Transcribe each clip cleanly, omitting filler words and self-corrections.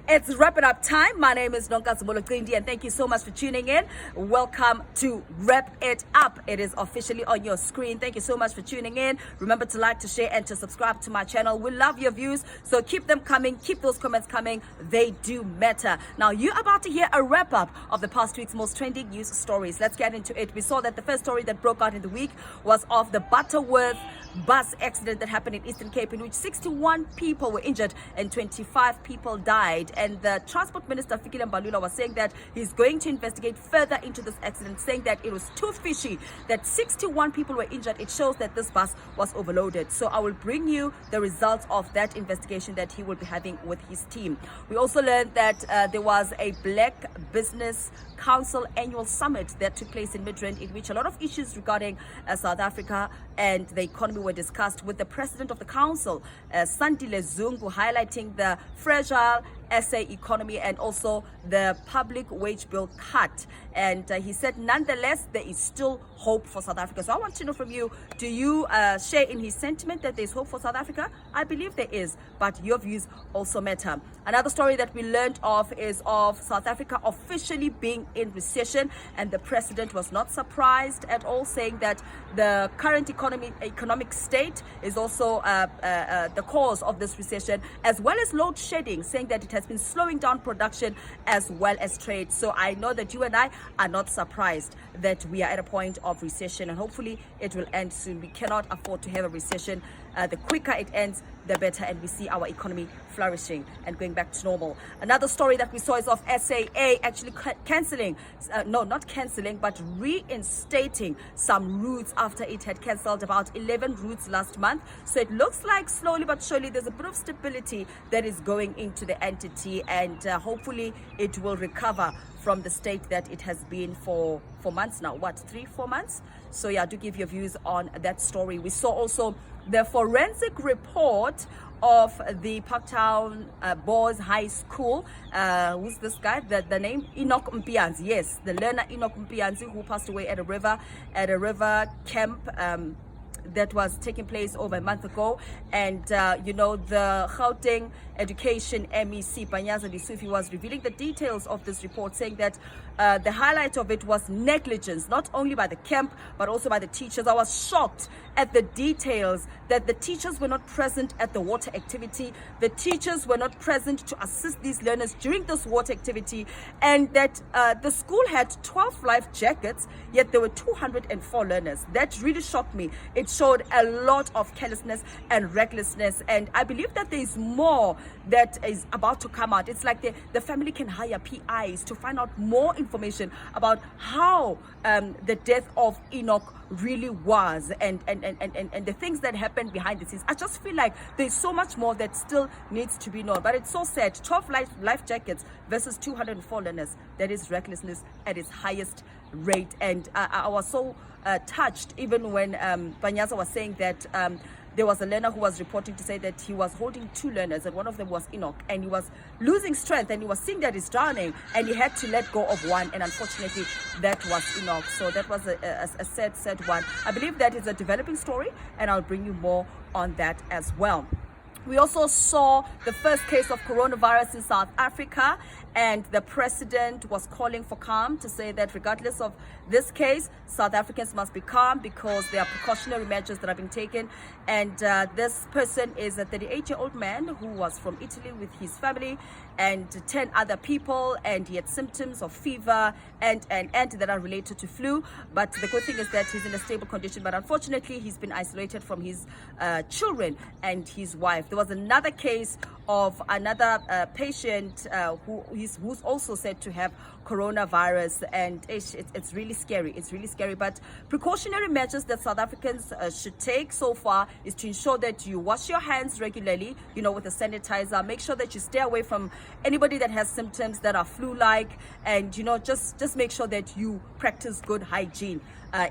It's wrapping up time. My name is Nonkazimulo Cindi, and thank you so much for tuning in. Welcome to Wrap It Up. It is officially on your screen. Thank you so much for tuning in. Remember to like, to share, and to subscribe to my channel. We love your views, so keep them coming. Keep those comments coming. They do matter. Now, you're about to hear a wrap up of the past week's most trending news stories. Let's get into it. We saw that the first story that broke out in the week was of the Butterworth bus accident that happened in Eastern Cape, in which 61 people were injured and 25 people died. And the Transport Minister, Fikile Mbalula, was saying that he's going to investigate further into this accident, saying that it was too fishy that 61 people were injured. It shows that this bus was overloaded. So I will bring you the results of that investigation that he will be having with his team. We also learned that there was a Black Business Council annual summit that took place in Midrand, in which a lot of issues regarding South Africa and the economy were discussed, with the president of the council, Sandile Zungu, highlighting the fragile SA economy and also the public wage bill cut. And he said, nonetheless, there is still hope for South Africa. So I want to know from you, do you share in his sentiment that there's hope for South Africa? I believe there is, but your views also matter. Another story that we learned of is of South Africa officially being in recession, and the president was not surprised at all, saying that the current economic state is also the cause of this recession, as well as load shedding, saying that it has been slowing down production as well as trade. So I know that you and I are not surprised that we are at a point of recession, and hopefully it will end soon. We cannot afford to have a recession. The quicker it ends, the better, and we see our economy flourishing and going back to normal. Another story that we saw is of SAA actually cancelling, not cancelling, but reinstating some routes after it had cancelled about 11 routes last month. So it looks like slowly but surely there's a bit of stability that is going into the entity, and hopefully it will recover from the state that it has been for months now. What, 3-4 months? So yeah, do give your views on that story. We saw also the forensic report of the Parktown Boys High School. Who's this guy? The name Enoch Mpianzi. Yes, the learner Enoch Mpianzi, who passed away at a river camp that was taking place over a month ago. And the Gauteng Education MEC Panyaza Lesufi was revealing the details of this report, saying that the highlight of it was negligence, not only by the camp but also by the teachers. I was shocked at the details that the teachers were not present at the water activity. The teachers were not present to assist these learners during this water activity, and that the school had 12 life jackets, yet there were 204 learners. That really shocked me. It showed a lot of carelessness and recklessness, and I believe that there is more that is about to come out. It's like the family can hire PIs to find out more information about how the death of Enoch really was, and the things that happened behind the scenes. I just feel like there's so much more that still needs to be known. But it's so sad. 12 life jackets versus 204 learners. That is recklessness at its highest rate. And I was so touched even when Panyaza was saying that there was a learner who was reporting to say that he was holding 2 learners, and one of them was Enoch, and he was losing strength, and he was seeing that he's drowning, and he had to let go of one, and unfortunately that was Enoch. So that was a sad one. I believe that is a developing story, and I'll bring you more on that as well. We also saw the first case of coronavirus in South Africa, and the president was calling for calm, to say that regardless of this case, South Africans must be calm because there are precautionary measures that are being taken. And this person is a 38-year-old man who was from Italy with his family and 10 other people, and he had symptoms of fever and that are related to flu. But the good thing is that he's in a stable condition, but unfortunately he's been isolated from his children and his wife. There was another case of another patient who's also said to have coronavirus, and it's really scary. It's really scary. But precautionary measures that South Africans should take so far is to ensure that you wash your hands regularly, with a sanitizer. Make sure that you stay away from anybody that has symptoms that are flu-like, and just make sure that you practice good hygiene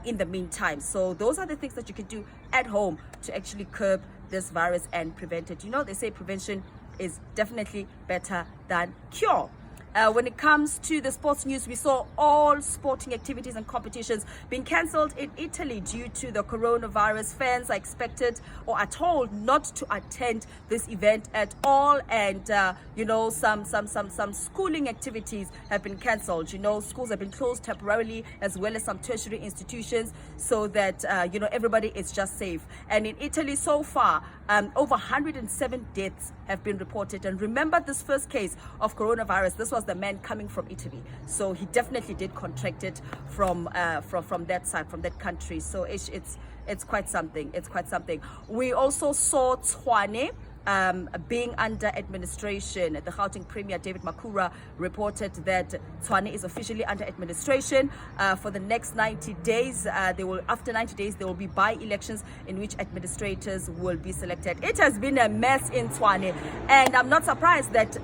in the meantime. So those are the things that you can do at home to actually curb this virus and prevent it. They say prevention is definitely better than cure. When it comes to the sports news, we saw all sporting activities and competitions being cancelled in Italy due to the coronavirus. Fans are expected or are told not to attend this event at all, and some schooling activities have been cancelled. Schools have been closed temporarily, as well as some tertiary institutions, so that everybody is just safe. And in Italy so far, over 107 deaths have been reported. And remember, this first case of coronavirus, this was the man coming from Italy, so he definitely did contract it from that side, from that country. So it's quite something. It's quite something. We also saw Tshwane being under administration. The Gauteng Premier David Makura reported that Tshwane is officially under administration for the next 90 days. After 90 days, there will be by-elections in which administrators will be selected. It has been a mess in Tshwane, and I'm not surprised that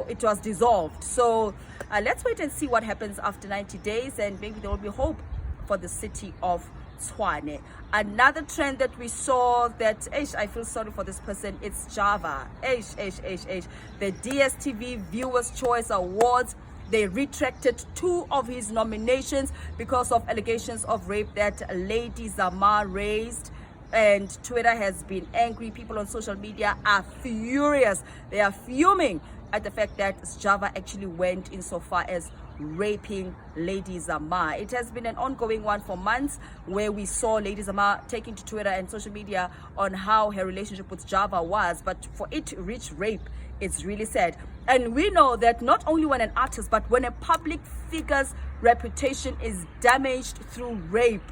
it was dissolved. So let's wait and see what happens after 90 days, and maybe there will be hope for the city of Tshwane. Another trend that we saw that, I feel sorry for this person, it's Java. The DSTV Viewers' Choice Awards, they retracted 2 of his nominations because of allegations of rape that Lady Zama raised. And Twitter has been angry. People on social media are furious. They are fuming at the fact that Java actually went insofar as raping Lady Zama. It has been an ongoing one for months, where we saw Lady Zama taking to Twitter and social media on how her relationship with Java was, but for it to reach rape, it's really sad. And we know that not only when an artist, but when a public figure's reputation is damaged through rape,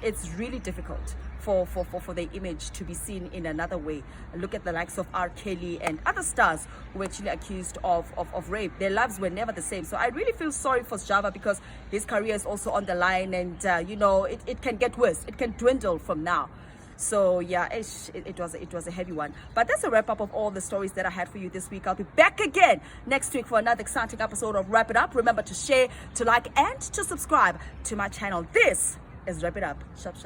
it's really difficult for their image to be seen in another way. Look at the likes of R. Kelly and other stars who were actually accused of rape. Their lives were never the same. So I really feel sorry for Java, because his career is also on the line, and it can get worse. It can dwindle from now. So yeah, it was a heavy one. But that's a wrap up of all the stories that I had for you this week. I'll be back again next week for another exciting episode of Wrap It Up. Remember to share, to like, and to subscribe to my channel. This is Wrap It Up. Shop.